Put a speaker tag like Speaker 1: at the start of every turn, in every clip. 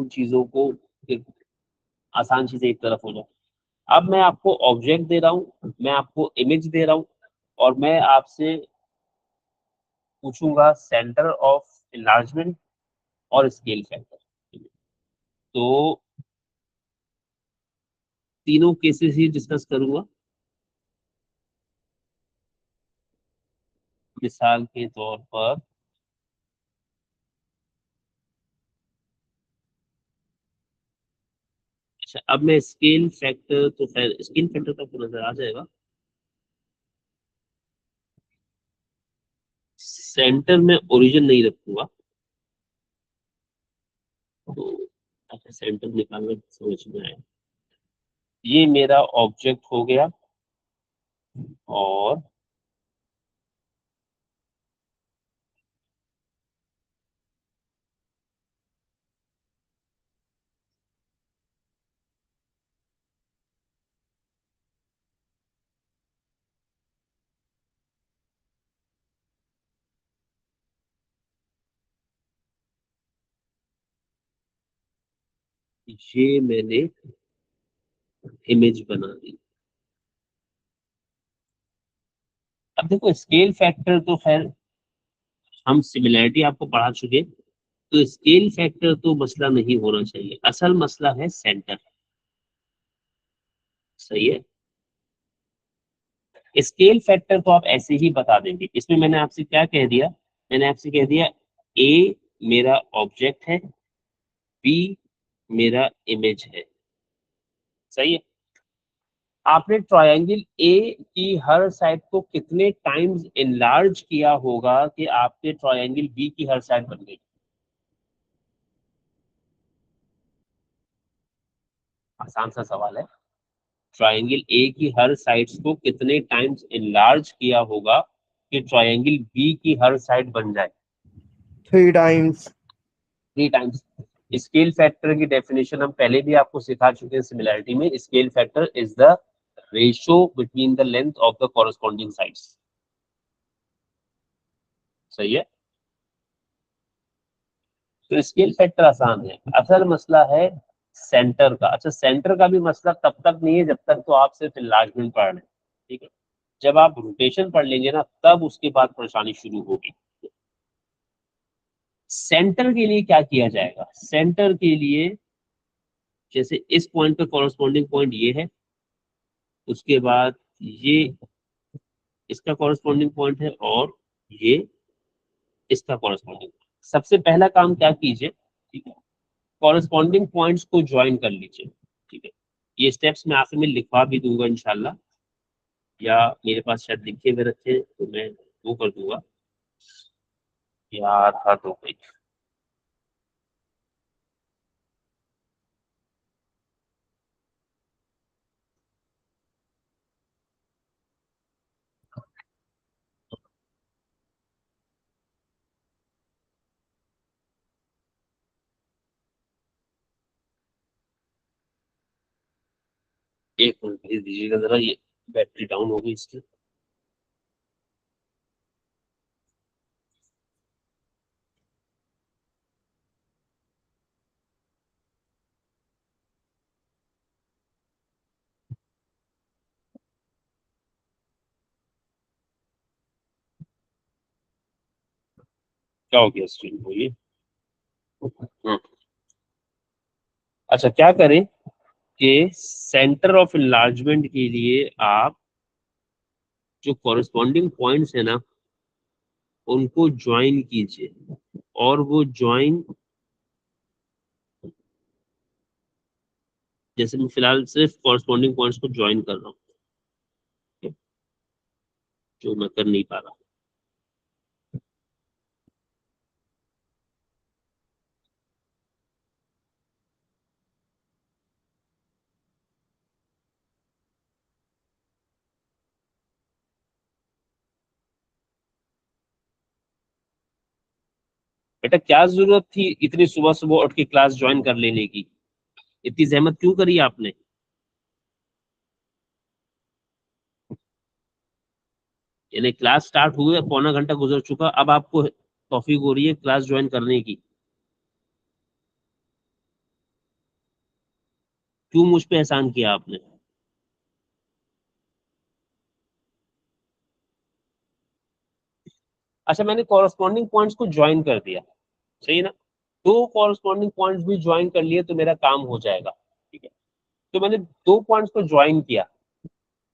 Speaker 1: उन चीजों को आसान चीजें एक तरफ हो जाए। अब मैं आपको ऑब्जेक्ट दे रहा हूँ, मैं आपको इमेज दे रहा हूँ, और मैं आपसे पूछूंगा सेंटर ऑफ इनलार्जमेंट और स्केल फैक्टर। तो तीनों केसेस ही डिस्कस करूंगा। मिसाल के तौर पर अच्छा, अब मैं स्केल फैक्टर, तो खैर स्केल फैक्टर तो आपको नजर आ जाएगा। सेंटर में ओरिजिन नहीं रखूंगा, तो अच्छा सेंटर निकालना समझ में आया। ये मेरा ऑब्जेक्ट हो गया, और ये मैंने इमेज बना दी। अब देखो स्केल फैक्टर तो खैर हम सिमिलैरिटी आपको पढ़ा चुके, तो स्केल फैक्टर तो मसला नहीं होना चाहिए, असल मसला है सेंटर। सही है। स्केल फैक्टर तो आप ऐसे ही बता देंगे, इसमें मैंने आपसे क्या कह दिया, मैंने आपसे कह दिया ए मेरा ऑब्जेक्ट है, बी मेरा इमेज है। सही है। आपने ट्रायंगल ए की हर साइड को कितने टाइम्स इनलार्ज किया होगा कि आपके ट्रायंगल बी की हर साइड बन गई? आसान सा सवाल है। ट्रायंगल ए की हर साइड्स को कितने टाइम्स इनलार्ज किया होगा कि ट्रायंगल बी की हर साइड बन जाए?
Speaker 2: 3 times.
Speaker 1: 3 टाइम्स। स्केल फैक्टर की डेफिनेशन हम पहले भी आपको सिखा चुके हैं सिमिलैरिटी में। Scale factor is the ratio between the length of the corresponding sides. सही है। तो स्केल फैक्टर आसान है, असल मसला है सेंटर का। अच्छा सेंटर का भी मसला तब तक नहीं है जब तक तो आप सिर्फ इनलार्जमेंट पढ़ रहे हैं। ठीक है। जब आप रोटेशन पढ़ लेंगे ना, तब उसके बाद परेशानी शुरू होगी। सेंटर के लिए क्या किया जाएगा? सेंटर के लिए जैसे इस पॉइंट पे कॉरस्पॉन्डिंग पॉइंट ये है, उसके बाद ये इसका कॉरस्पॉन्डिंग पॉइंट है, और ये इसका कॉरस्पॉन्डिंग। सबसे पहला काम क्या कीजिए, ठीक है, कॉरस्पॉन्डिंग पॉइंट्स को ज्वाइन कर लीजिए। ठीक है। ये स्टेप्स मैं आखिर में लिखवा भी दूंगा इंशाल्लाह, या मेरे पास शायद लिखे हुए रखे हैं, तो मैं वो कर दूंगा। यार हद हो गई। एक मिनट भेज दीजिएगा जरा, ये बैटरी डाउन हो गई इसकी। क्या हो गया स्क्रीन को ये? हम्म। अच्छा क्या करें कि सेंटर ऑफ इनलार्जमेंट के लिए आप जो कॉरस्पॉन्डिंग पॉइंट्स है ना, उनको ज्वाइन कीजिए, और वो ज्वाइन, जैसे मैं फिलहाल सिर्फ कॉरस्पॉन्डिंग पॉइंट्स को ज्वाइन कर रहा हूँ, जो मैं कर नहीं पा रहा। बेटा क्या जरूरत थी इतनी सुबह सुबह उठ के क्लास ज्वाइन कर लेने की? इतनी जहमत क्यों करी आपने? यानी क्लास स्टार्ट हुए पौना घंटा गुजर चुका, अब आपको तौफीक हो रही है क्लास ज्वाइन करने की? क्यों मुझ पे एहसान किया आपने? अच्छा, मैंने कॉरस्पॉन्डिंग पॉइंट्स को ज्वाइन कर दिया, सही है ना? दो कॉरस्पॉन्डिंग पॉइंट्स भी ज्वाइन कर लिए तो मेरा काम हो जाएगा, ठीक है। तो मैंने दो पॉइंट्स को ज्वाइन किया।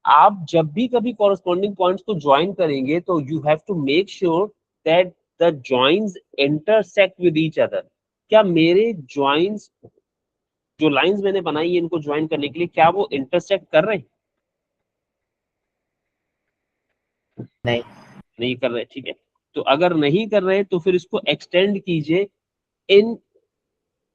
Speaker 1: आप जब भी कभी कॉरस्पॉन्डिंग पॉइंट्स को ज्वाइन करेंगे तो you have to make sure that the joins intersect with each other. क्या मेरे जॉइंस, जो लाइंस मैंने बनाई है इनको ज्वाइन करने के लिए, क्या वो इंटरसेक्ट कर रहे हैं?
Speaker 2: नहीं।
Speaker 1: नहीं कर रहे, ठीक है। तो अगर नहीं कर रहे तो फिर इसको एक्सटेंड कीजिए in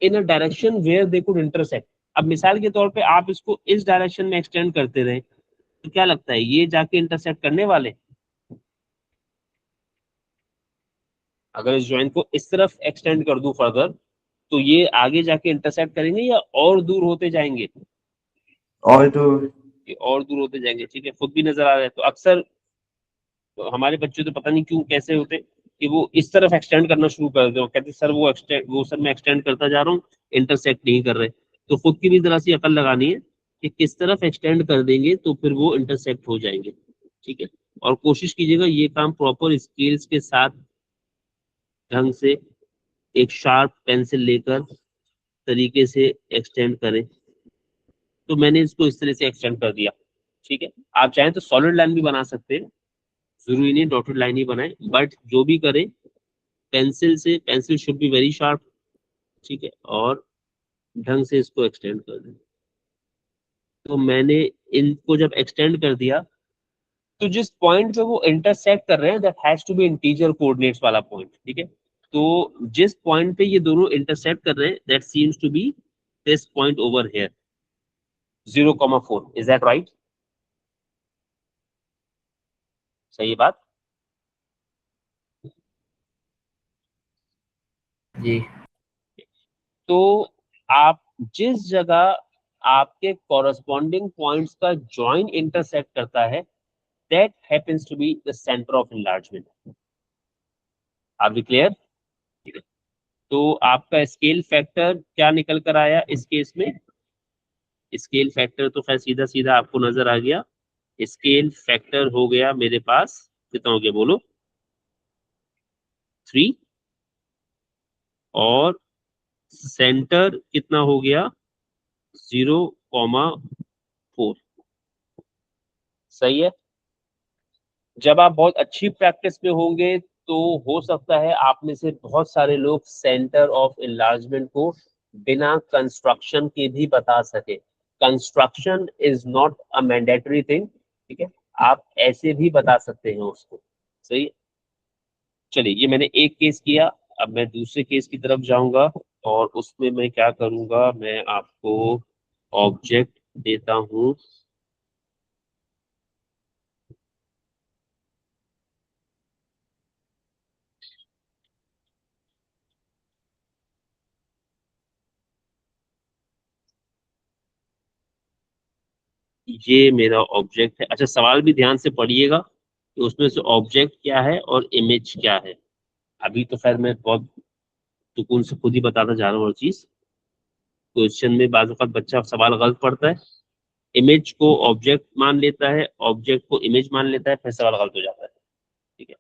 Speaker 1: in a direction where they could intersect. अब मिसाल के तौर पे आप इसको इस डायरेक्शन में एक्सटेंड करते रहे तो क्या लगता है ये जाके इंटरसेक्ट करने वाले? अगर इस जॉइंट को इस तरफ एक्सटेंड कर दूं फर्दर तो ये आगे जाके इंटरसेक्ट करेंगे या और दूर होते जाएंगे?
Speaker 2: और तो
Speaker 1: ये और दूर होते जाएंगे, ठीक है, खुद भी नजर आ रहा है। तो अक्सर तो हमारे बच्चे तो पता नहीं क्यों कैसे होते कि वो इस तरफ एक्सटेंड करना शुरू कर देते हो, कहते सर वो एक्सटेंड, वो सर मैं एक्सटेंड करता जा रहा हूँ, इंटरसेक्ट नहीं कर रहे। तो खुद की भी जरा सी अकल लगानी है कि किस तरफ एक्सटेंड कर देंगे तो फिर वो इंटरसेक्ट हो जाएंगे, ठीक है। और कोशिश कीजिएगा ये काम प्रॉपर स्केल्स के साथ ढंग से एक शार्प पेंसिल लेकर तरीके से एक्सटेंड करें। तो मैंने इसको इस तरह से एक्सटेंड कर दिया, ठीक है। आप चाहें तो सॉलिड लाइन भी बना सकते हैं, जरूरी नहीं डॉटेड लाइन ही बनाए, बट जो भी करें पेंसिल से, pencil should be very sharp, ठीक है, और ढंग से इसको एक्सटेंड कर दें। तो मैंने इनको जब एक्सटेंड कर दिया तो जिस पॉइंट पे वो इंटरसेक्ट कर रहे हैं that has to be integer coordinates वाला पॉइंट, ठीक है। तो जिस पॉइंट पे ये दोनों इंटरसेक्ट कर रहे हैं that seems to be this point over here 0,4। Is that right? सही बात।
Speaker 2: जी।
Speaker 1: तो आप जिस जगह आपके कॉरस्पॉन्डिंग पॉइंट्स का जॉइन इंटरसेक्ट करता है that happens to be the centre of enlargement। आप भी क्लियर? तो आपका स्केल फैक्टर क्या निकल कर आया इस केस में? स्केल फैक्टर तो खैर सीधा सीधा आपको नजर आ गया। स्केल फैक्टर हो गया मेरे पास, कितना हो गया बोलो? 3। और सेंटर कितना हो गया? 0,4। सही है। जब आप बहुत अच्छी प्रैक्टिस में होंगे तो हो सकता है आप में से बहुत सारे लोग सेंटर ऑफ enlargement को बिना कंस्ट्रक्शन के भी बता सके। Construction is not a mandatory thing, ठीक है, आप ऐसे भी बता सकते हैं उसको। सही है? चलिए, ये मैंने एक केस किया, अब मैं दूसरे केस की तरफ जाऊंगा। और उसमें मैं क्या करूंगा, मैं आपको ऑब्जेक्ट देता हूं। ये मेरा ऑब्जेक्ट है। अच्छा, सवाल भी ध्यान से पढ़िएगा कि उसमें से ऑब्जेक्ट क्या है और इमेज क्या है। अभी तो खैर मैं बहुत सुकून से खुद ही बताता जा रहा हूँ हर चीज। क्वेश्चन में बाज़ वक़्त बच्चा सवाल गलत पढ़ता है, इमेज को ऑब्जेक्ट मान लेता है, ऑब्जेक्ट को इमेज मान लेता है, फिर सवाल गलत हो जाता है, ठीक है।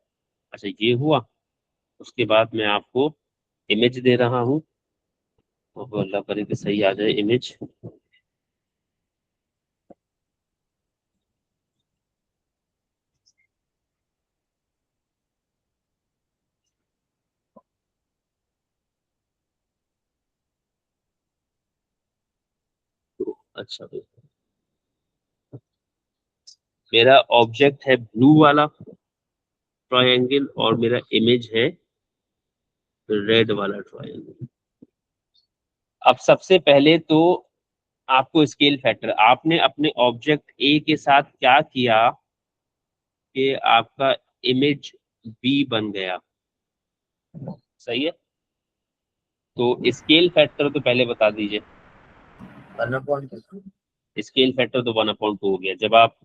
Speaker 1: अच्छा, ये हुआ। उसके बाद मैं आपको इमेज दे रहा हूँ, तो अल्लाह करे कि सही आ जाए इमेज। तो अच्छा, तो मेरा ऑब्जेक्ट है ब्लू वाला ट्रायंगल और मेरा इमेज है रेड वाला ट्रायंगल। अब सबसे पहले तो आपको स्केल फैक्टर, आपने अपने ऑब्जेक्ट ए के साथ क्या किया कि आपका इमेज बी बन गया, सही है। तो स्केल फैक्टर तो पहले बता दीजिए।
Speaker 2: 1/2।
Speaker 1: स्केल फैक्टर तो 1/2 हो गया। जब आप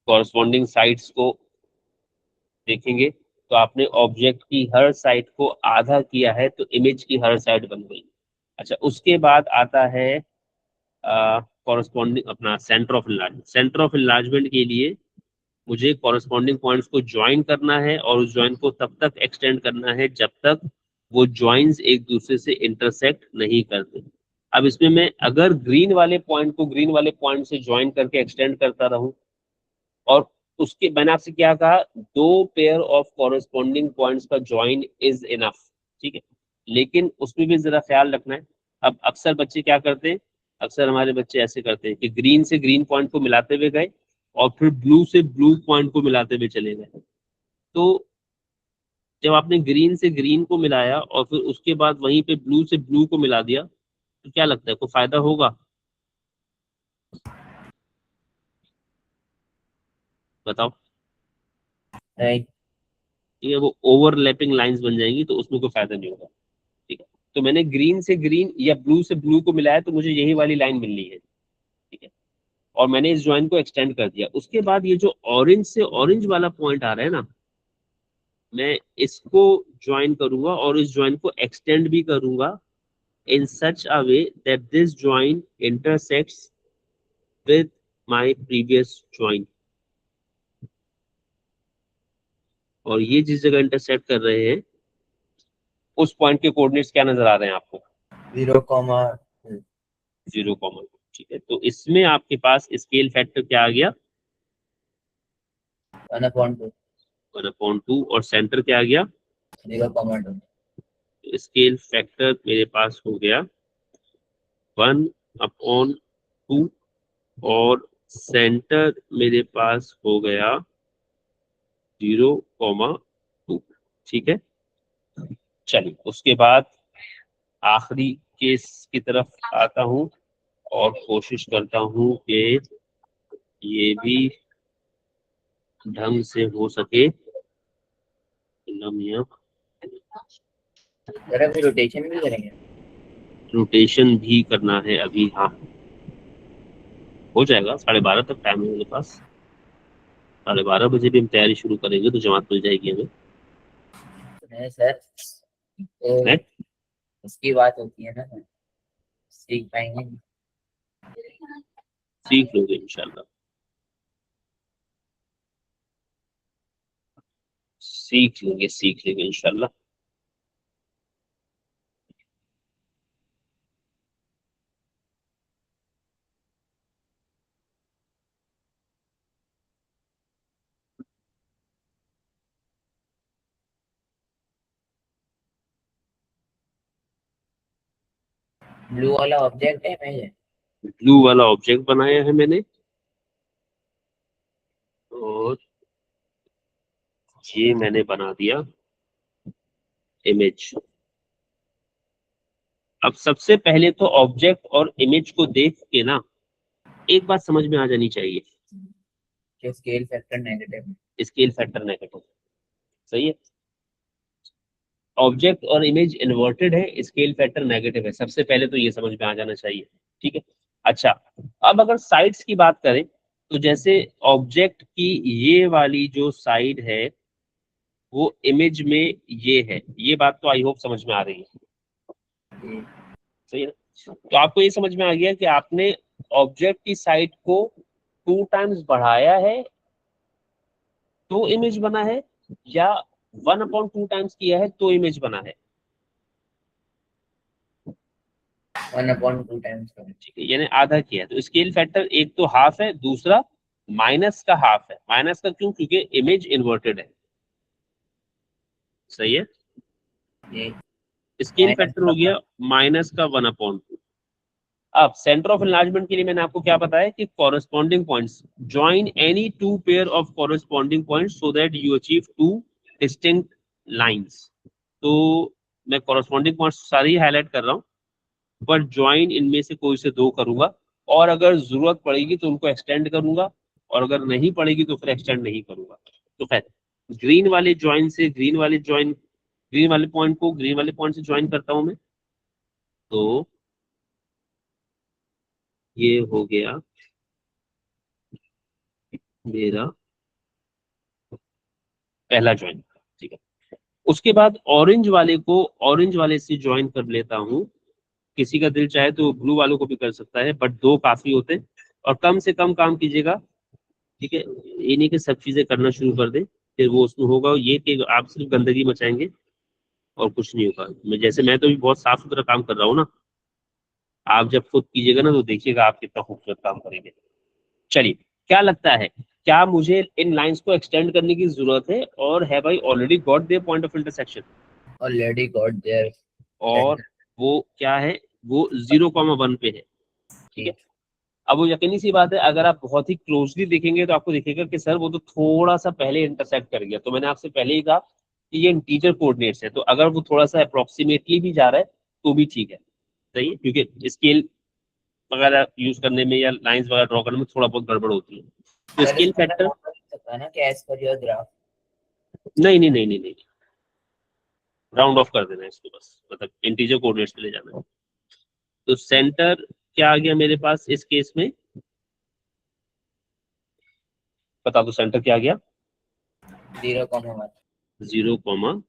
Speaker 1: कॉरस्पॉन्डिंग साइड्स को देखेंगे तो आपने ऑब्जेक्ट की हर साइड को आधा किया है तो इमेज की हर साइड बन गई। अच्छा, उसके बाद आता है कॉरस्पॉन्डिंग अपना centre of enlargement. Centre of enlargement के लिए मुझे कॉरस्पॉन्डिंग पॉइंट्स को ज्वाइन करना है और उस ज्वाइन को तब तक एक्सटेंड करना है जब तक वो ज्वाइंस एक दूसरे से इंटरसेक्ट नहीं करते। अब इसमें मैं अगर ग्रीन वाले पॉइंट को ग्रीन वाले पॉइंट से ज्वाइन करके एक्सटेंड करता रहूं, और उसके मैंने आपसे क्या कहा, 2 पेयर ऑफ कॉरस्पॉन्डिंग पॉइंट्स का ज्वाइन इज इनफ, ठीक है। लेकिन उसमें भी जरा ख्याल रखना है। अब अक्सर बच्चे क्या करते हैं, अक्सर हमारे बच्चे ऐसे करते हैं कि ग्रीन से ग्रीन पॉइंट को मिलाते हुए गए और फिर ब्लू से ब्लू पॉइंट को मिलाते हुए चले गए। तो जब आपने ग्रीन से ग्रीन को मिलाया और फिर उसके बाद वहीं पे ब्लू से ब्लू को मिला दिया, तो क्या लगता है कोई फायदा होगा? बताओ।
Speaker 2: नहीं।
Speaker 1: ठीक है, वो ओवरलैपिंग लाइंस बन जाएंगी, तो उसमें कोई फायदा नहीं होगा, ठीक है। तो मैंने ग्रीन से ग्रीन या ब्लू से ब्लू को मिलाया, तो मुझे यही वाली लाइन मिलनी है, ठीक है। और मैंने इस ज्वाइन को एक्सटेंड कर दिया। उसके बाद ये जो ऑरेंज से ऑरेंज वाला पॉइंट आ रहा है ना, मैं इसको ज्वाइन करूंगा और इस ज्वाइन को एक्सटेंड भी करूंगा in such a way that this join intersects with my previous join। और ये जिस जगह इंटरसेक्ट कर रहे हैं उस पॉइंट के कोऑर्डिनेट्स क्या नजर आ रहे हैं आपको?
Speaker 2: 0,2।
Speaker 1: 0, ठीक है। तो इसमें आपके पास स्केल फैक्टर क्या आ गया?
Speaker 2: 1/2।
Speaker 1: 1/2। और सेंटर क्या आ गया?
Speaker 2: 0,2।
Speaker 1: स्केल फैक्टर मेरे पास हो गया 1/2 और सेंटर मेरे पास हो गया 0,2, ठीक है। चलिए, उसके बाद आखिरी केस की तरफ आता हूं और कोशिश करता हूं कि ये भी ढंग से हो सके।
Speaker 2: जरा फिर रोटेशन भी करेंगे।
Speaker 1: रोटेशन भी करना है अभी, हाँ हो जाएगा। 12:30 तक टाइम है मेरे पास। 12:30 बजे भी हम तैयारी शुरू करेंगे तो जमात मिल जाएगी हमें।
Speaker 2: नहीं सर, तो
Speaker 1: नेट
Speaker 2: उसकी बात होती है ना, सीख पाएंगे।
Speaker 1: सीख लोगे इंशाल्लाह, सीख लेंगे इंशाल्लाह।
Speaker 2: ब्लू वाला ऑब्जेक्ट है इमेज है।
Speaker 1: ब्लू वाला ऑब्जेक्ट बनाया है मैंने, और ये मैंने बना दिया इमेज। अब सबसे पहले तो ऑब्जेक्ट और इमेज को देख के ना एक बात समझ में आ जानी चाहिए,
Speaker 2: कि scale factor negative.
Speaker 1: Scale factor negative, सही है। ऑब्जेक्ट और इमेज इन्वर्टेड है, स्केल फैक्टर नेगेटिव है, सबसे पहले तो ये समझ में आ जाना चाहिए, ठीक है। अच्छा, अब अगर साइड्स की बात करें, तो जैसे ऑब्जेक्ट की ये वाली जो साइड है वो इमेज में ये है, ये बात तो आई होप समझ में आ रही है, सही है ना। तो आपको ये समझ में आ गया कि आपने ऑब्जेक्ट की साइड को 2 टाइम्स बढ़ाया है तो इमेज बना है, या 1/2 किया है तो इमेज बना है।
Speaker 2: 1/2 टाइम्स का।
Speaker 1: ठीक है, यानी आधा किया है। तो स्केल फैक्टर एक तो हाफ है, दूसरा माइनस का हाफ है। माइनस का क्यों? क्योंकि इमेज इन्वर्टेड है, सही है।
Speaker 2: ये
Speaker 1: स्केल
Speaker 2: माइनस
Speaker 1: फैक्टर हो
Speaker 2: का।
Speaker 1: गया माइनस का 1/2। अब सेंटर ऑफ एनलार्जमेंट के लिए मैंने आपको क्या बताया कि corresponding points join any 2 pair of corresponding points so that you achieve 2 distinct lines. तो मैं कॉरेस्पॉन्डिंग पॉइंट्स सारे ही हाईलाइट कर रहा हूँ, बट ज्वाइन इनमें से कोई से 2 करूंगा, और अगर जरूरत पड़ेगी तो उनको एक्सटेंड करूंगा, और अगर नहीं पड़ेगी तो फिर एक्सटेंड नहीं करूंगा। तो खैर, ग्रीन वाले ज्वाइन से ग्रीन वाले पॉइंट को ग्रीन वाले पॉइंट से ज्वाइन करता हूं मैं। तो ये हो गया मेरा पहला ज्वाइन, ठीक है। उसके बाद ऑरेंज वाले को ऑरेंज वाले से ज्वाइन कर लेता हूं किसी का दिल चाहे तो ब्लू वालों को भी कर सकता है, बट 2 काफी होते हैं। और कम से कम काम कीजिएगा, ठीक है। ये नहीं कि सब चीजें करना शुरू कर दे, फिर वो उसमें होगा ये कि आप सिर्फ गंदगी मचाएंगे और कुछ नहीं होगा। मैं तो भी बहुत साफ सुथरा काम कर रहा हूँ ना, आप जब खुद कीजिएगा ना तो देखिएगा आप कितना खूबसूरत काम करेंगे। चलिए, क्या लगता है, क्या मुझे इन लाइंस को एक्सटेंड करने की जरूरत है, और है भाई already got their point of intersection,
Speaker 2: already got their
Speaker 1: और
Speaker 2: सेंटर।
Speaker 1: वो क्या है, वो 0,1 पे है, ठीक है। अब वो यकीनी सी बात है, अगर आप बहुत ही क्लोजली देखेंगे तो आपको दिखेगा कि सर वो तो थोड़ा सा पहले इंटरसेक्ट कर गया। तो मैंने आपसे पहले ही कहा कि ये इंटीजर कोऑर्डिनेट्स है, तो अगर वो थोड़ा सा अप्रोक्सीमेटली भी जा रहा है तो भी ठीक है, सही है, क्योंकि स्केल वगैरह यूज करने में या लाइंस वगैरह ड्रॉ करने में थोड़ा बहुत गड़बड़ होती है। तो
Speaker 2: सर
Speaker 1: स्केल
Speaker 2: इसमें मैं
Speaker 1: फैक्टर,
Speaker 2: वो कर सकता है ना कि एज पर योर ग्राफ।
Speaker 1: नहीं नहीं नहीं नहीं नहीं, राउंड ऑफ कर देना है इसको, बस मतलब इंटीजर कोऑर्डिनेट्स पे ले जाना है। तो सेंटर क्या आ गया मेरे पास इस केस में, बता दो सेंटर क्या आ गया,
Speaker 2: 0,1।
Speaker 1: 0,1।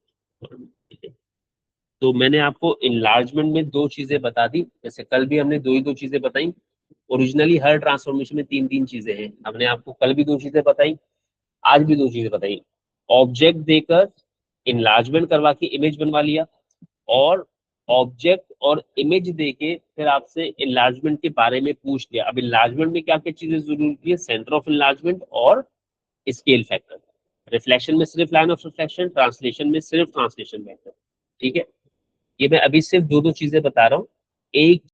Speaker 1: तो मैंने आपको इनलार्जमेंट में 2 चीजें बता दी, जैसे कल भी हमने 2 ही 2 चीजें बताई। ओरिजिनली हर ट्रांसफॉर्मेशन में 3 3 चीजें हैं, हमने आपको कल भी 2 चीजें बताई, आज भी 2 चीजें बताई। ऑब्जेक्ट देकर इनलार्जमेंट करवा के इमेज बनवा लिया, और ऑब्जेक्ट और इमेज देके फिर आपसे इनलार्जमेंट के बारे में पूछ लिया। अब इनलार्जमेंट में क्या क्या चीजें जरूरी है, सेंटर ऑफ इनलार्जमेंट और स्केल फैक्टर। रिफ्लेक्शन में सिर्फ लाइन ऑफ रिफ्लेक्शन, ट्रांसलेशन में सिर्फ ट्रांसलेशन फैक्टर, ठीक है। ये मैं अभी सिर्फ 2 2 चीजें बता रहा हूँ। एक